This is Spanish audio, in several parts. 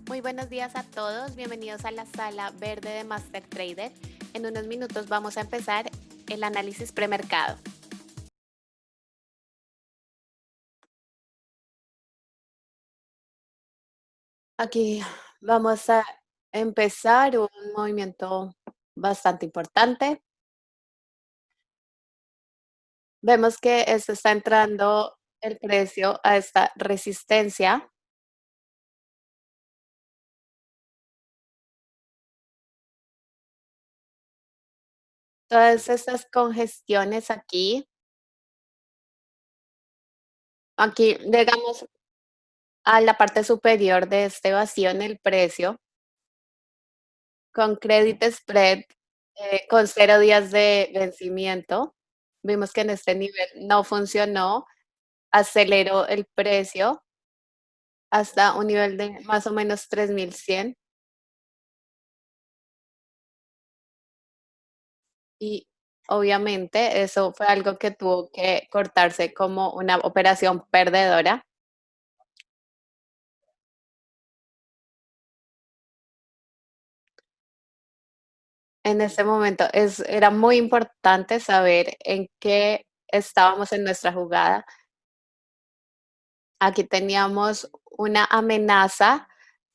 Muy buenos días a todos, bienvenidos a la sala verde de Master Trader. En unos minutos vamos a empezar el análisis premercado. Aquí vamos a empezar un movimiento bastante importante. Vemos que esto está entrando el precio a esta resistencia. Todas estas congestiones aquí llegamos a la parte superior de este vacío en el precio con credit spread, con 0 días de vencimiento. Vimos que en este nivel no funcionó, aceleró el precio hasta un nivel de más o menos 3.100 y obviamente eso fue algo que tuvo que cortarse como una operación perdedora. En ese momento era muy importante saber en qué estábamos en nuestra jugada. Aquí teníamos una amenaza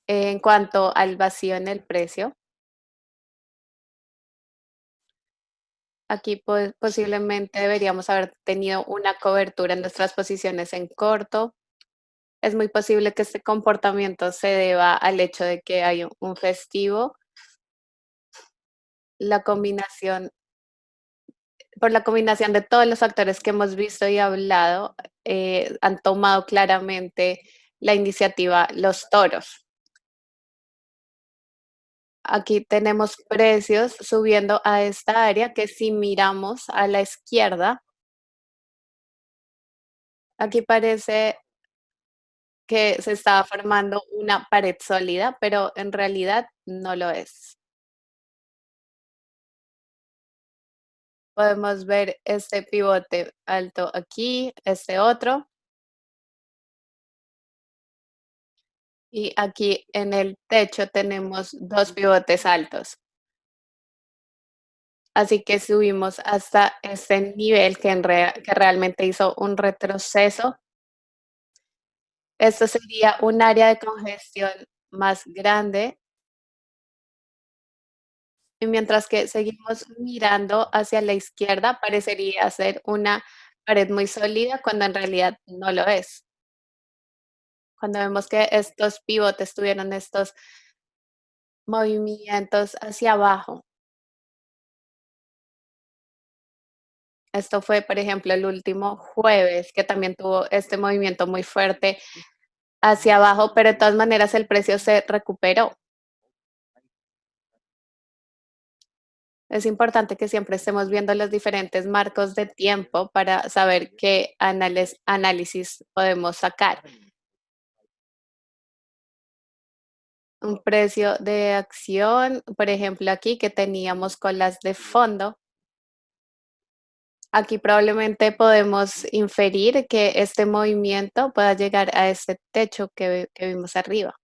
en cuanto al vacío en el precio. Aquí posiblemente deberíamos haber tenido una cobertura en nuestras posiciones en corto. Es muy posible que este comportamiento se deba al hecho de que hay un festivo. La combinación, por la combinación de todos los factores que hemos visto y hablado, han tomado claramente la iniciativa los toros. Aquí tenemos precios subiendo a esta área que si miramos a la izquierda, aquí parece que se estaba formando una pared sólida, pero en realidad no lo es. Podemos ver este pivote alto aquí, este otro, y aquí en el techo tenemos dos pivotes altos. Así que subimos hasta este nivel que realmente hizo un retroceso. Esto sería un área de congestión más grande. Y mientras que seguimos mirando hacia la izquierda, parecería ser una pared muy sólida cuando en realidad no lo es. Cuando vemos que estos pivotes tuvieron estos movimientos hacia abajo. Esto fue, por ejemplo, el último jueves, que también tuvo este movimiento muy fuerte hacia abajo, pero de todas maneras el precio se recuperó. Es importante que siempre estemos viendo los diferentes marcos de tiempo para saber qué análisis podemos sacar. Un precio de acción, por ejemplo, aquí que teníamos colas de fondo. Aquí probablemente podemos inferir que este movimiento pueda llegar a este techo que vimos arriba.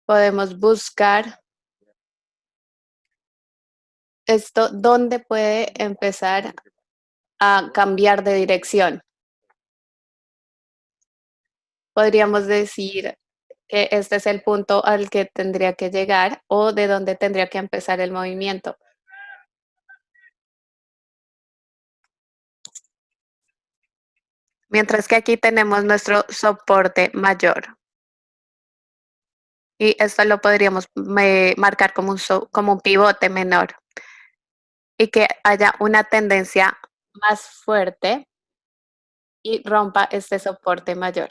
Podemos buscar esto, dónde puede empezar a cambiar de dirección. Podríamos decir que este es el punto al que tendría que llegar o de dónde tendría que empezar el movimiento. Mientras que aquí tenemos nuestro soporte mayor. Y esto lo podríamos marcar como como un pivote menor y que haya una tendencia más fuerte y rompa este soporte mayor.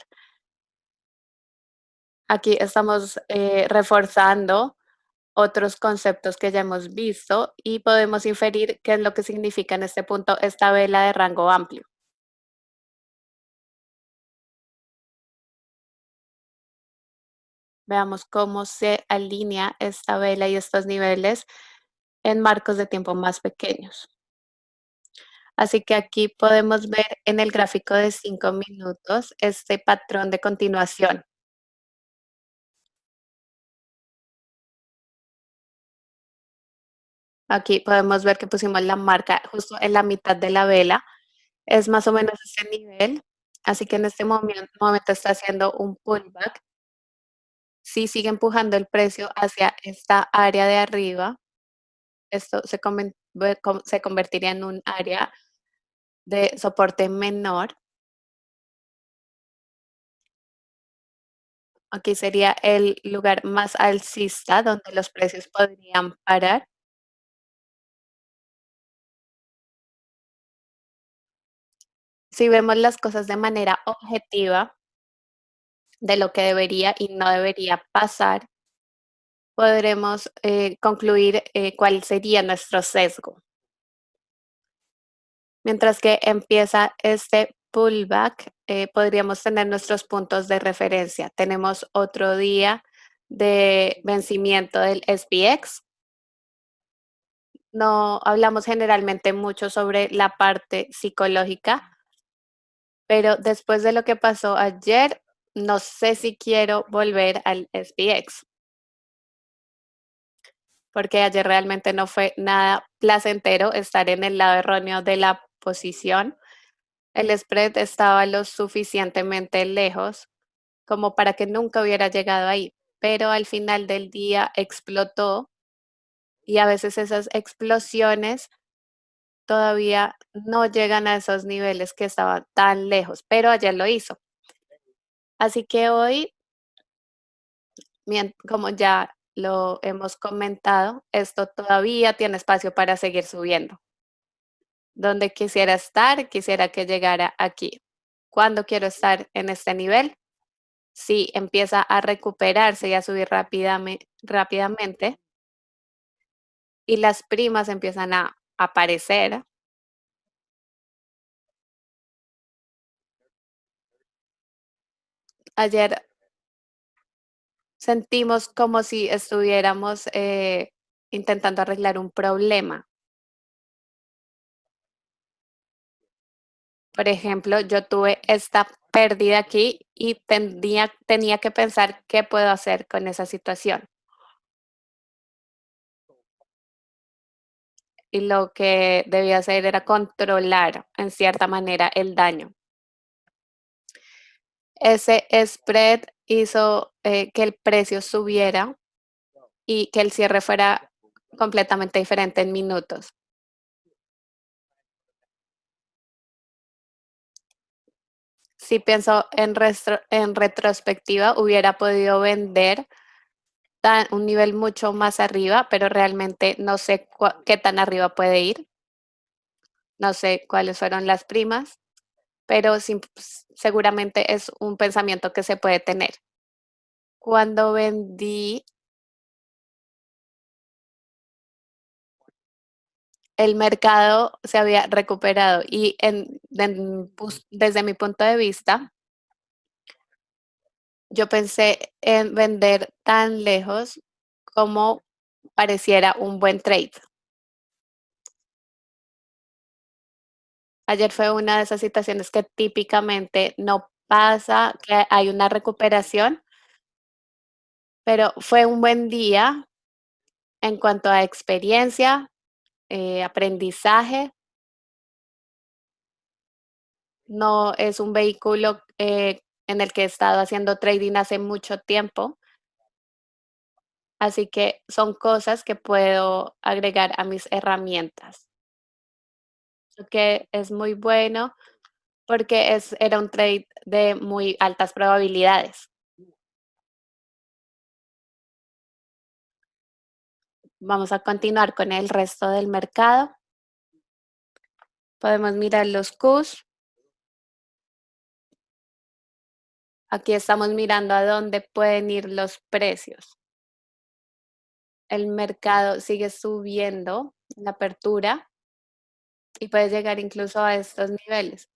Aquí estamos reforzando otros conceptos que ya hemos visto y podemos inferir qué es lo que significa en este punto esta vela de rango amplio. Veamos cómo se alinea esta vela y estos niveles en marcos de tiempo más pequeños. Así que aquí podemos ver en el gráfico de 5 minutos este patrón de continuación. Aquí podemos ver que pusimos la marca justo en la mitad de la vela. Es más o menos ese nivel. Así que en este momento está haciendo un pullback. Si sigue empujando el precio hacia esta área de arriba, esto se convertiría en un área de soporte menor. Aquí sería el lugar más alcista donde los precios podrían parar. Si vemos las cosas de manera objetiva de lo que debería y no debería pasar, podremos concluir cuál sería nuestro sesgo. Mientras que empieza este pullback, podríamos tener nuestros puntos de referencia. Tenemos otro día de vencimiento del SPX. No hablamos generalmente mucho sobre la parte psicológica, pero después de lo que pasó ayer, no sé si quiero volver al SPX, porque ayer realmente no fue nada placentero estar en el lado erróneo de la posición. El spread estaba lo suficientemente lejos como para que nunca hubiera llegado ahí, pero al final del día explotó y a veces esas explosiones todavía no llegan a esos niveles que estaban tan lejos, pero ayer lo hizo. Así que hoy, como ya lo hemos comentado, esto todavía tiene espacio para seguir subiendo. Donde quisiera estar, quisiera que llegara aquí. ¿Cuándo quiero estar en este nivel? Si empieza a recuperarse y a subir rápidamente y las primas empiezan a aparecer. Ayer sentimos como si estuviéramos intentando arreglar un problema. Por ejemplo, yo tuve esta pérdida aquí y tenía que pensar qué puedo hacer con esa situación. Y lo que debía hacer era controlar en cierta manera el daño. Ese spread hizo que el precio subiera y que el cierre fuera completamente diferente en minutos. Si pienso en retrospectiva, hubiera podido vender un nivel mucho más arriba, pero realmente no sé qué tan arriba puede ir. No sé cuáles fueron las primas, pero seguramente es un pensamiento que se puede tener. Cuando vendí, el mercado se había recuperado y desde mi punto de vista, yo pensé en vender tan lejos como pareciera un buen trade. Ayer fue una de esas situaciones que típicamente no pasa, que hay una recuperación, pero fue un buen día en cuanto a experiencia, aprendizaje. No es un vehículo en el que he estado haciendo trading hace mucho tiempo, así que son cosas que puedo agregar a mis herramientas. Lo que es muy bueno porque era un trade de muy altas probabilidades. Vamos a continuar con el resto del mercado. Podemos mirar los Qs. Aquí estamos mirando a dónde pueden ir los precios. El mercado sigue subiendo la apertura y puede llegar incluso a estos niveles,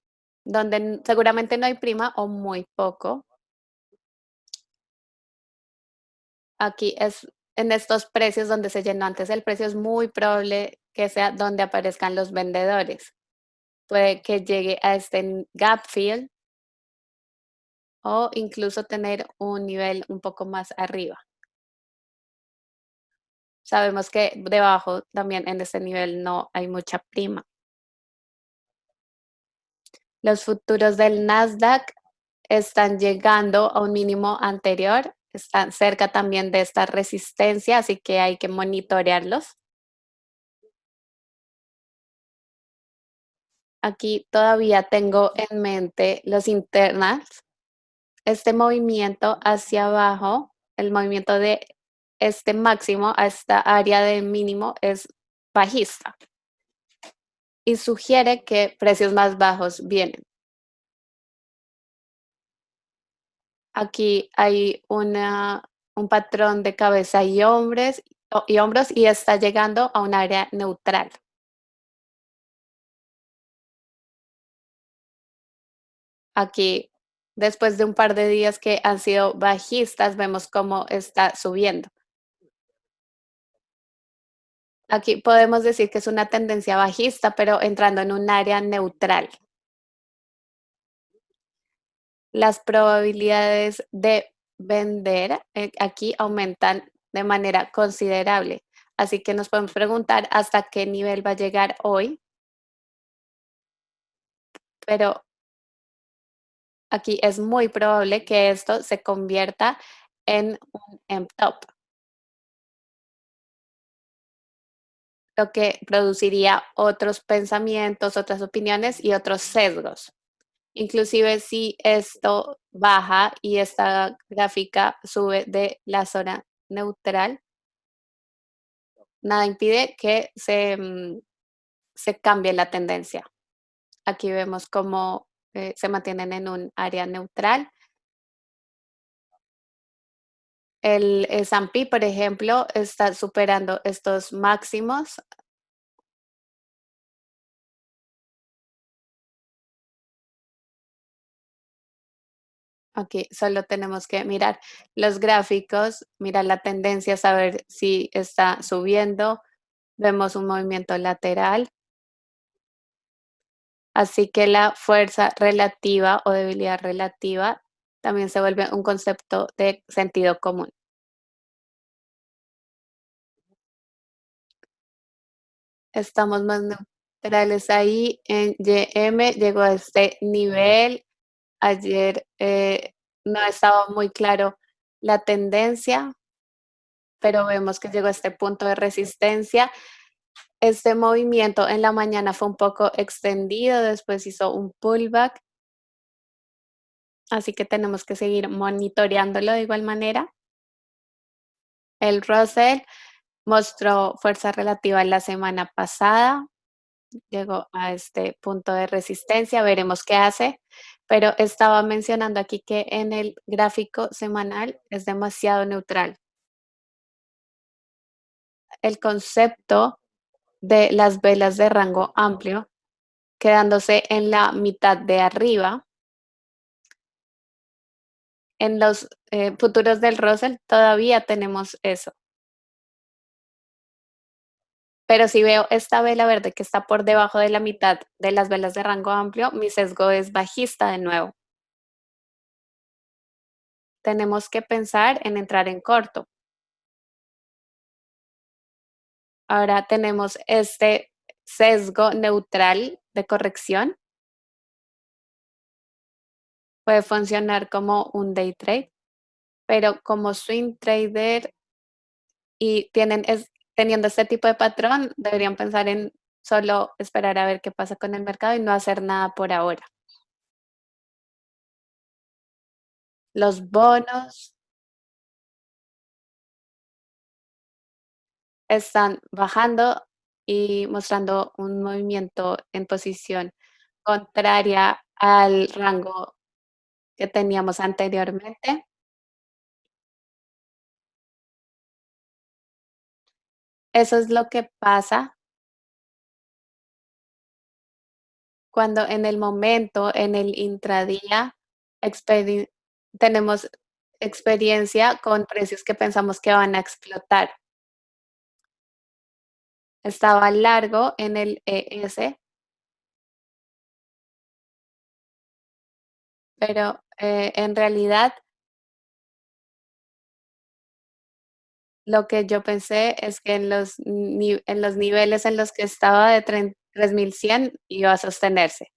donde seguramente no hay prima o muy poco. Aquí es en estos precios donde se llenó antes el precio, es muy probable que sea donde aparezcan los vendedores. puede que llegue a este gap fill o incluso tener un nivel un poco más arriba. Sabemos que debajo también en este nivel no hay mucha prima. Los futuros del Nasdaq están llegando a un mínimo anterior, están cerca también de esta resistencia, así que hay que monitorearlos. Aquí todavía tengo en mente los internas. Este movimiento hacia abajo, el movimiento de este máximo a esta área de mínimo es bajista y sugiere que precios más bajos vienen. Aquí hay un patrón de cabeza y hombros y está llegando a un área neutral. Aquí, después de un par de días que han sido bajistas, vemos cómo está subiendo. Aquí podemos decir que es una tendencia bajista, pero entrando en un área neutral. Las probabilidades de vender aquí aumentan de manera considerable. Así que nos podemos preguntar hasta qué nivel va a llegar hoy, pero aquí es muy probable que esto se convierta en un M-top, lo que produciría otros pensamientos, otras opiniones y otros sesgos. Inclusive si esto baja y esta gráfica sube de la zona neutral, nada impide que se cambie la tendencia. Aquí vemos cómo se mantienen en un área neutral. El S&P, por ejemplo, está superando estos máximos. Aquí solo tenemos que mirar los gráficos, mirar la tendencia, saber si está subiendo. Vemos un movimiento lateral. Así que la fuerza relativa o debilidad relativa también se vuelve un concepto de sentido común. Estamos más neutrales ahí. En YM llegó a este nivel. Ayer no estaba muy claro la tendencia, pero vemos que llegó a este punto de resistencia. Este movimiento en la mañana fue un poco extendido, después hizo un pullback, así que tenemos que seguir monitoreándolo de igual manera. El Russell mostró fuerza relativa la semana pasada, llegó a este punto de resistencia, veremos qué hace, pero estaba mencionando aquí que en el gráfico semanal es demasiado neutral. El concepto de las velas de rango amplio quedándose en la mitad de arriba. En los futuros del Russell todavía tenemos eso. Pero si veo esta vela verde que está por debajo de la mitad de las velas de rango amplio, mi sesgo es bajista de nuevo. Tenemos que pensar en entrar en corto. Ahora tenemos este sesgo neutral de corrección. Puede funcionar como un day trade, pero como swing trader y teniendo este tipo de patrón, deberían pensar en solo esperar a ver qué pasa con el mercado y no hacer nada por ahora. Los bonos están bajando y mostrando un movimiento en posición contraria al rango que teníamos anteriormente. Eso es lo que pasa cuando en el momento, en el intradía, experi tenemos experiencia con precios que pensamos que van a explotar. Estaba largo en el ES pero, en realidad, lo que yo pensé es que en los niveles en los que estaba de 3.100 iba a sostenerse.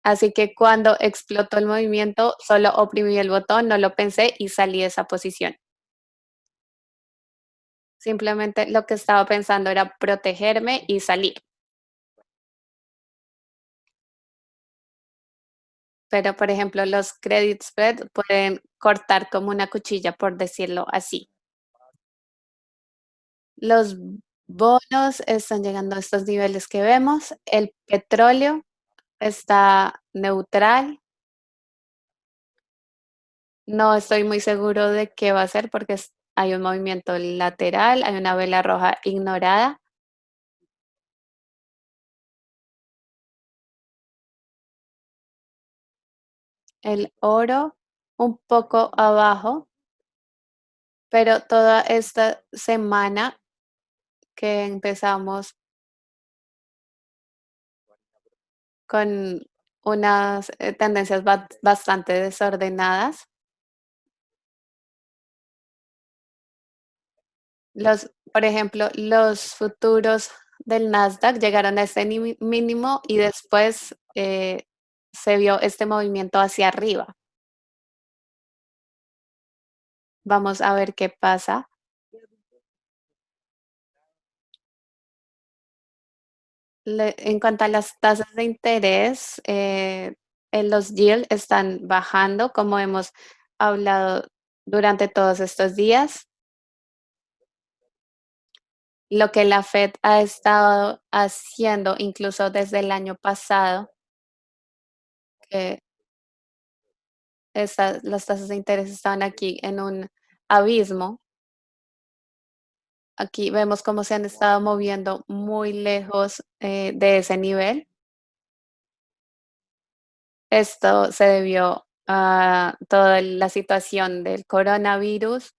Así que cuando explotó el movimiento, solo oprimí el botón, no lo pensé y salí de esa posición. Simplemente lo que estaba pensando era protegerme y salir. Pero, por ejemplo, los credit spread pueden cortar como una cuchilla, por decirlo así. Los bonos están llegando a estos niveles que vemos. El petróleo está neutral. No estoy muy seguro de qué va a ser porque hay un movimiento lateral, hay una vela roja ignorada. El oro un poco abajo, pero toda esta semana que empezamos con unas tendencias bastante desordenadas. Por ejemplo, los futuros del Nasdaq llegaron a este mínimo y después se vio este movimiento hacia arriba. Vamos a ver qué pasa. En cuanto a las tasas de interés, en los yield están bajando, como hemos hablado durante todos estos días. Lo que la Fed ha estado haciendo, incluso desde el año pasado, que las tasas de interés estaban aquí en un abismo. Aquí vemos cómo se han estado moviendo muy lejos de ese nivel. Esto se debió a toda la situación del coronavirus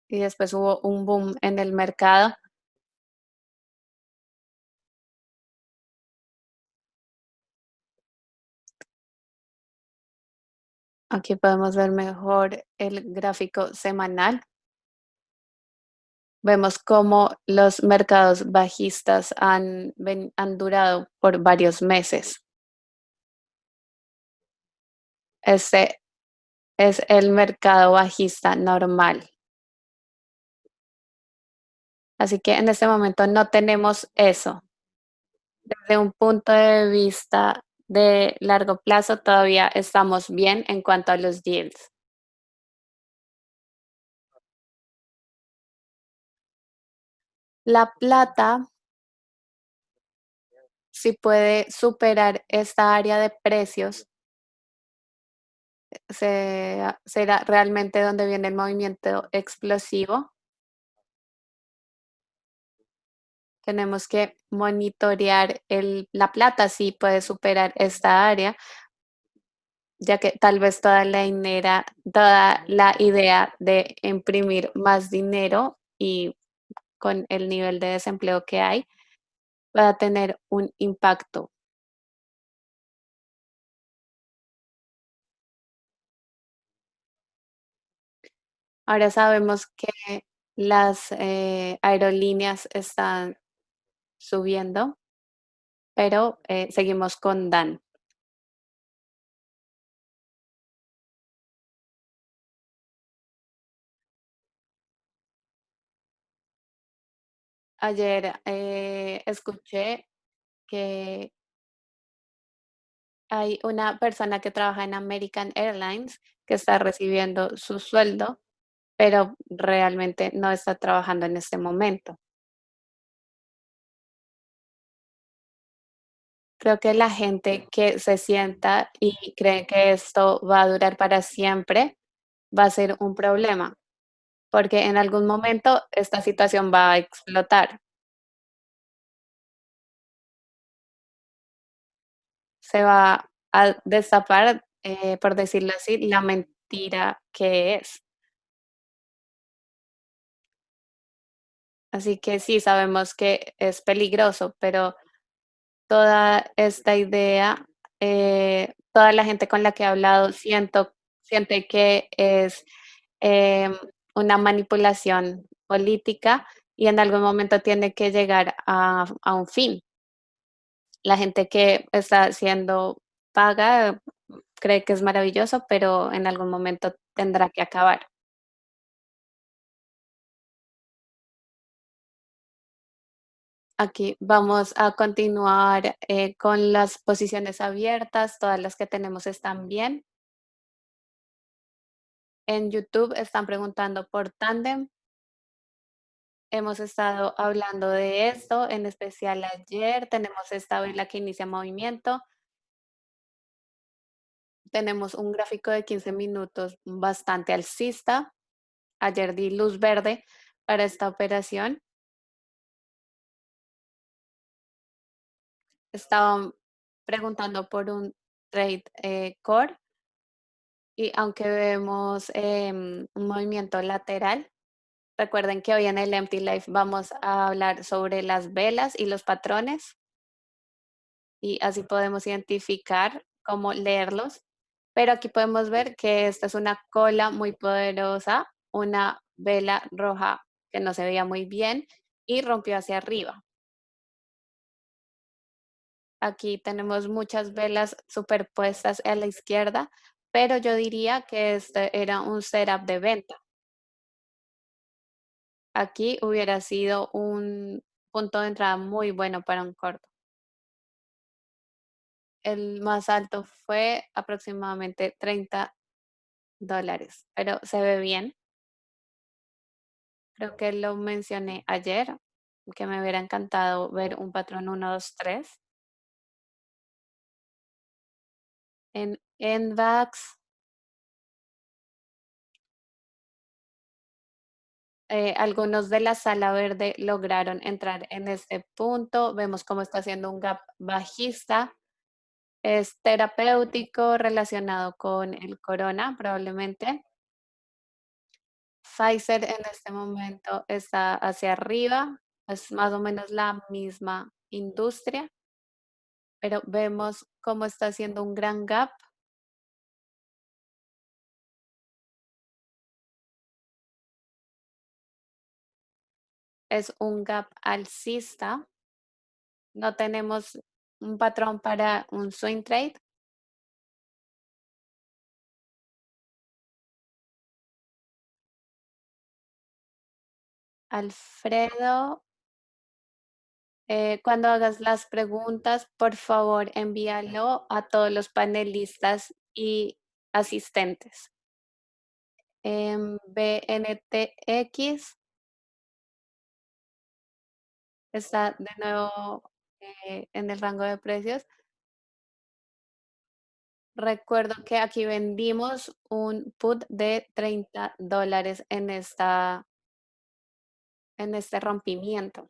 y después hubo un boom en el mercado. Aquí podemos ver mejor el gráfico semanal. Vemos cómo los mercados bajistas han durado por varios meses. Este es el mercado bajista normal. Así que en este momento no tenemos eso. Desde un punto de vista de largo plazo, todavía estamos bien en cuanto a los yields. La plata, si puede superar esta área de precios, será realmente donde viene el movimiento explosivo. Tenemos que monitorear la plata si puede superar esta área, ya que tal vez toda la idea de imprimir más dinero y con el nivel de desempleo que hay, pueda tener un impacto. Ahora sabemos que las aerolíneas están subiendo, pero seguimos con Dan. Ayer escuché que hay una persona que trabaja en American Airlines que está recibiendo su sueldo, pero realmente no está trabajando en este momento. Creo que la gente que se sienta y cree que esto va a durar para siempre va a ser un problema, porque en algún momento esta situación va a explotar. Se va a destapar, por decirlo así, la mentira que es. Así que sí, sabemos que es peligroso, pero toda esta idea toda la gente con la que he hablado siente que es em, una manipulación política y en algún momento tiene que llegar a un fin. La gente que está siendo paga cree que es maravilloso, pero en algún momento tendrá que acabar. Aquí vamos a continuar con las posiciones abiertas, todas las que tenemos están bien. En YouTube están preguntando por Tandem. Hemos estado hablando de esto, en especial ayer. Tenemos esta vela que inicia movimiento. Tenemos un gráfico de 15 minutos bastante alcista. Ayer di luz verde para esta operación. Estaban preguntando por un trade core y aunque vemos un movimiento lateral, recuerden que hoy en el Empty Life vamos a hablar sobre las velas y los patrones y así podemos identificar cómo leerlos. Pero aquí podemos ver que esta es una cola muy poderosa, una vela roja que no se veía muy bien y rompió hacia arriba. Aquí tenemos muchas velas superpuestas a la izquierda, pero yo diría que este era un setup de venta. Aquí hubiera sido un punto de entrada muy bueno para un corto. El más alto fue aproximadamente $30, pero se ve bien. Creo que lo mencioné ayer, que me hubiera encantado ver un patrón 1, 2, 3. En NVAX, algunos de la sala verde lograron entrar en este punto. Vemos cómo está haciendo un gap bajista. Es terapéutico relacionado con el corona, probablemente. Pfizer en este momento está hacia arriba, es más o menos la misma industria, pero vemos cómo está haciendo un gran gap. Es un gap alcista. No tenemos un patrón para un swing trade. Alfredo, cuando hagas las preguntas, por favor, envíalo a todos los panelistas y asistentes. BNTX está de nuevo en el rango de precios. Recuerdo que aquí vendimos un put de $30 en este rompimiento.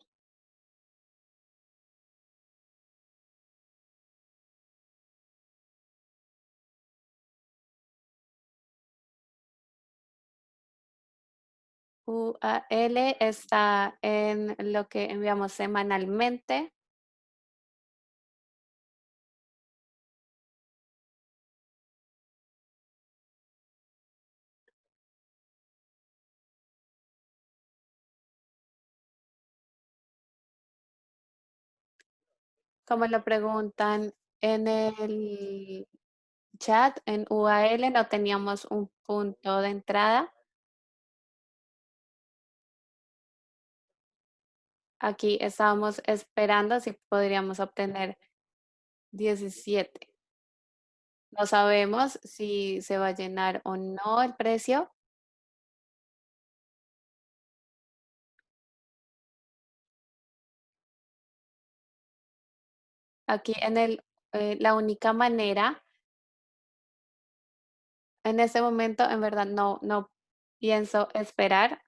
UAL está en lo que enviamos semanalmente. Como lo preguntan en el chat, en UAL no teníamos un punto de entrada. Aquí estábamos esperando si podríamos obtener 17. No sabemos si se va a llenar o no el precio. Aquí la única manera, en este momento, en verdad no pienso esperar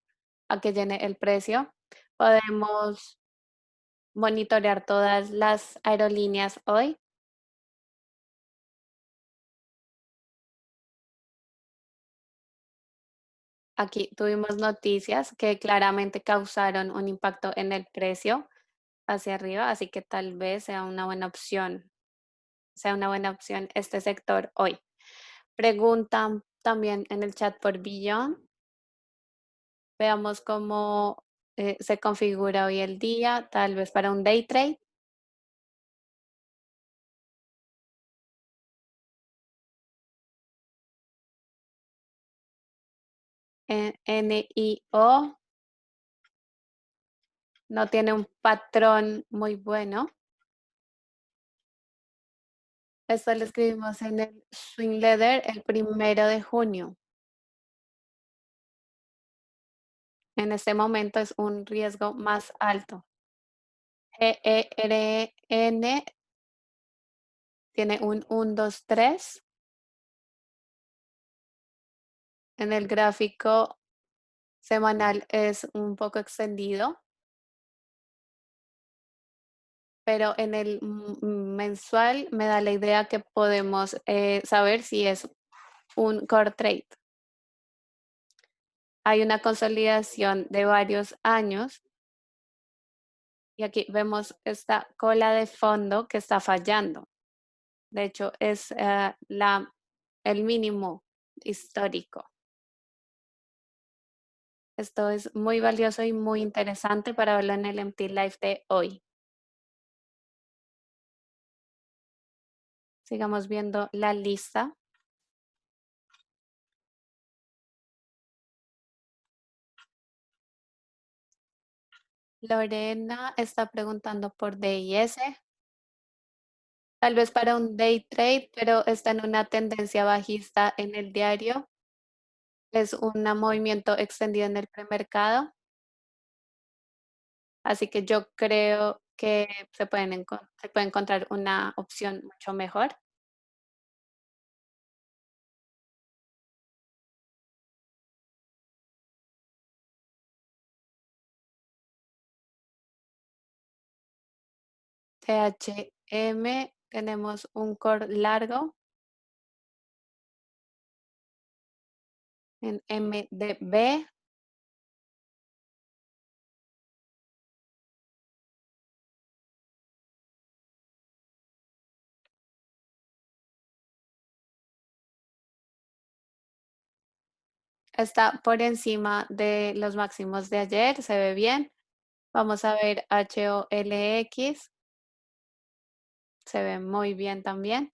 a que llene el precio. Podemos monitorear todas las aerolíneas hoy. Aquí tuvimos noticias que claramente causaron un impacto en el precio hacia arriba, así que tal vez sea una buena opción. sea una buena opción este sector hoy. Preguntan también en el chat por Beyond. Veamos cómo se configura hoy el día, tal vez para un day trade. NIO no tiene un patrón muy bueno. Esto lo escribimos en el Swing Leather el 1 de junio. En este momento es un riesgo más alto. GERN tiene un 1, 2, 3. En el gráfico semanal es un poco extendido, pero en el mensual me da la idea que podemos saber si es un core trade. Hay una consolidación de varios años y aquí vemos esta cola de fondo que está fallando. De hecho, es el mínimo histórico. Esto es muy valioso y muy interesante para verlo en el MT Live de hoy. Sigamos viendo la lista. Lorena está preguntando por DIS, tal vez para un day trade, pero está en una tendencia bajista en el diario. Es un movimiento extendido en el premercado, así que yo creo que se puede encontrar una opción mucho mejor. THM, tenemos un core largo en MDB. Está por encima de los máximos de ayer, se ve bien. Vamos a ver HOLX, se ve muy bien también.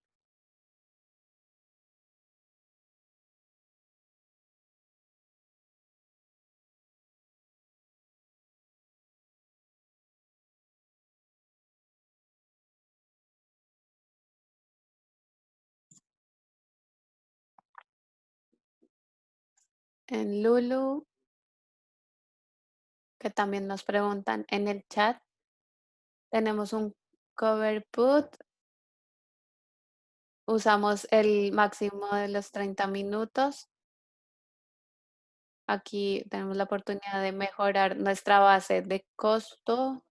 En Lulu, que también nos preguntan en el chat, tenemos un cover put. Usamos el máximo de los 30 minutos. Aquí tenemos la oportunidad de mejorar nuestra base de costo.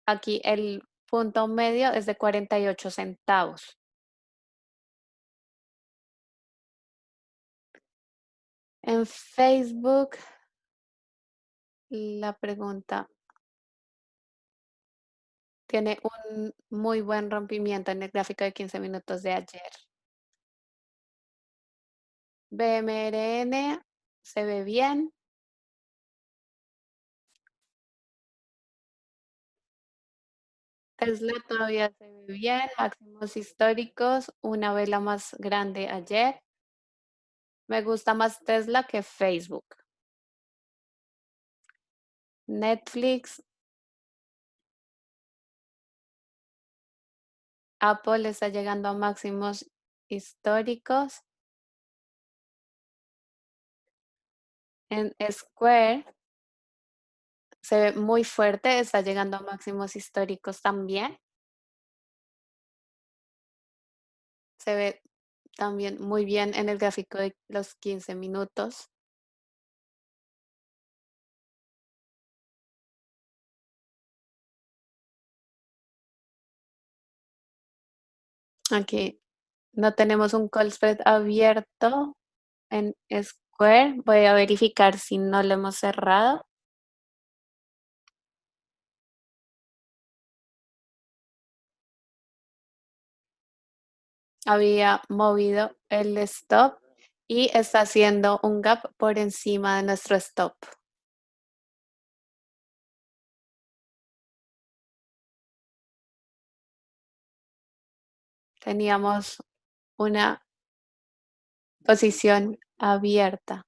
Aquí el punto medio es de 48 centavos. En Facebook, la pregunta tiene un muy buen rompimiento en el gráfico de 15 minutos de ayer. BMRN se ve bien. Tesla todavía se ve bien. Máximos históricos. Una vela más grande ayer. Me gusta más Tesla que Facebook. Netflix, Apple está llegando a máximos históricos. En Square se ve muy fuerte, está llegando a máximos históricos también. Se ve también muy bien en el gráfico de los 15 minutos. Aquí no tenemos un call spread abierto en Square. Voy a verificar si no lo hemos cerrado. había movido el stop y está haciendo un gap por encima de nuestro stop. Teníamos una posición abierta.